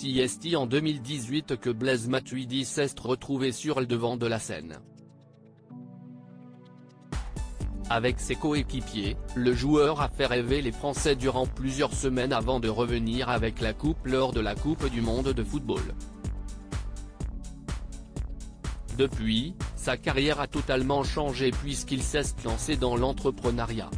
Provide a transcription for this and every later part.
C'est en 2018 que Blaise Matuidi s'est retrouvé sur le devant de la scène. Avec ses coéquipiers, le joueur a fait rêver les Français durant plusieurs semaines avant de revenir avec la coupe lors de la Coupe du monde de football. Depuis, sa carrière a totalement changé puisqu'il s'est lancé dans l'entrepreneuriat.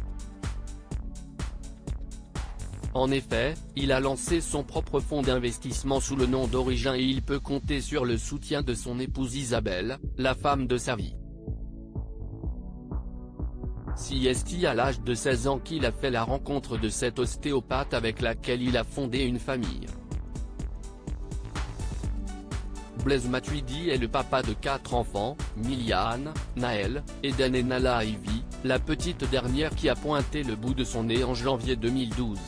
En effet, il a lancé son propre fonds d'investissement sous le nom d'Origin et il peut compter sur le soutien de son épouse Isabelle, la femme de sa vie. C'est à l'âge de 16 ans qu'il a fait la rencontre de cette ostéopathe avec laquelle il a fondé une famille. Blaise Matuidi est le papa de 4 enfants, Miliane, Naël, Eden et Nala Ivy, la petite dernière qui a pointé le bout de son nez en janvier 2012.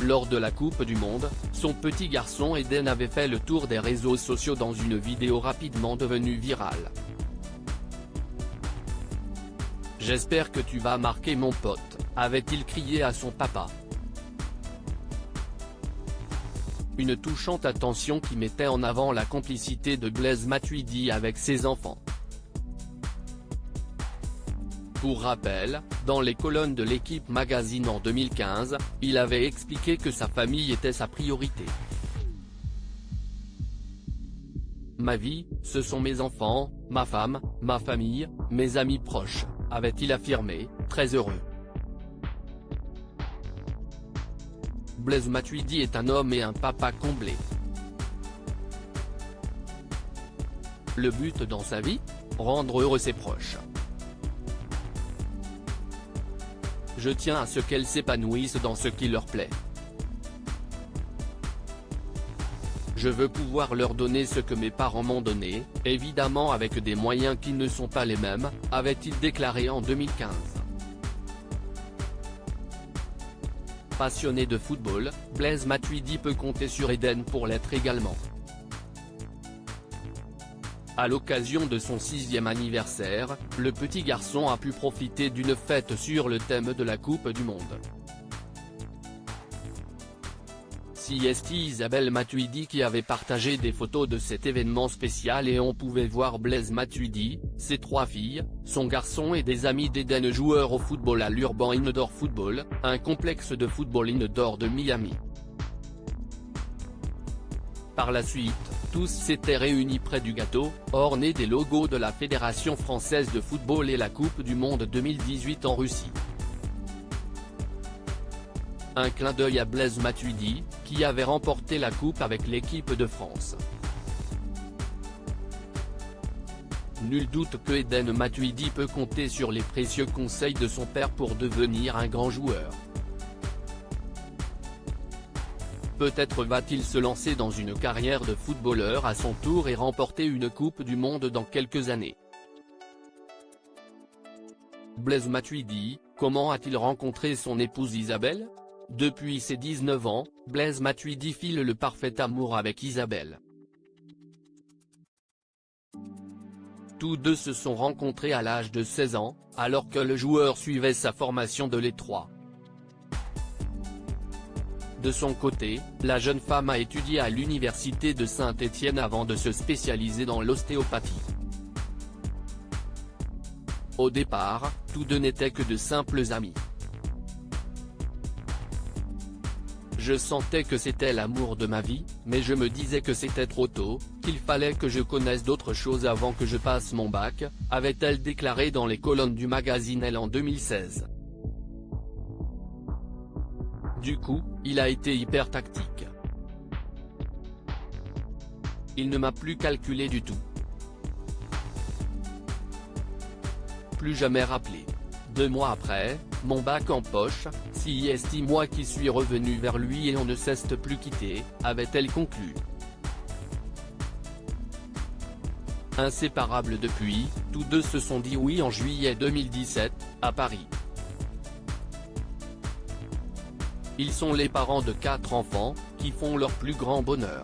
Lors de la Coupe du Monde, son petit garçon Eden avait fait le tour des réseaux sociaux dans une vidéo rapidement devenue virale. « J'espère que tu vas marquer mon pote », avait-il crié à son papa. Une touchante attention qui mettait en avant la complicité de Blaise Matuidi avec ses enfants. Pour rappel, dans les colonnes de l'Équipe magazine en 2015, il avait expliqué que sa famille était sa priorité. « Ma vie, ce sont mes enfants, ma femme, ma famille, mes amis proches », avait-il affirmé, très heureux. Blaise Matuidi est un homme et un papa comblé. Le but dans sa vie ? Rendre heureux ses proches. Je tiens à ce qu'elles s'épanouissent dans ce qui leur plaît. Je veux pouvoir leur donner ce que mes parents m'ont donné, évidemment avec des moyens qui ne sont pas les mêmes, avait-il déclaré en 2015. Passionné de football, Blaise Matuidi peut compter sur Eden pour l'être également. À l'occasion de son 6e anniversaire, le petit garçon a pu profiter d'une fête sur le thème de la Coupe du Monde. C'est Isabelle Matuidi qui avait partagé des photos de cet événement spécial et on pouvait voir Blaise Matuidi, ses 3 filles, son garçon et des amis d'Eden joueurs au football à l'Urban Indoor Football, un complexe de football indoor de Miami. Par la suite, tous s'étaient réunis près du gâteau, orné des logos de la Fédération française de football et la Coupe du Monde 2018 en Russie. Un clin d'œil à Blaise Matuidi, qui avait remporté la coupe avec l'équipe de France. Nul doute que Eden Matuidi peut compter sur les précieux conseils de son père pour devenir un grand joueur. Peut-être va-t-il se lancer dans une carrière de footballeur à son tour et remporter une Coupe du Monde dans quelques années. Blaise Matuidi, comment a-t-il rencontré son épouse Isabelle ? Depuis ses 19 ans, Blaise Matuidi file le parfait amour avec Isabelle. Tous deux se sont rencontrés à l'âge de 16 ans, alors que le joueur suivait sa formation de l'E3. De son côté, la jeune femme a étudié à l'université de Saint-Étienne avant de se spécialiser dans l'ostéopathie. Au départ, tous deux n'étaient que de simples amis. Je sentais que c'était l'amour de ma vie, mais je me disais que c'était trop tôt, qu'il fallait que je connaisse d'autres choses avant que je passe mon bac, avait-elle déclaré dans les colonnes du magazine Elle en 2016. Du coup, il a été hyper tactique. Il ne m'a plus calculé du tout. Plus jamais rappelé. 2 mois après, mon bac en poche, c'est moi qui suis revenu vers lui et on ne s'est plus quitté, avait-elle conclu. Inséparables depuis, tous deux se sont dit oui en juillet 2017, à Paris. Ils sont les parents de 4 enfants, qui font leur plus grand bonheur.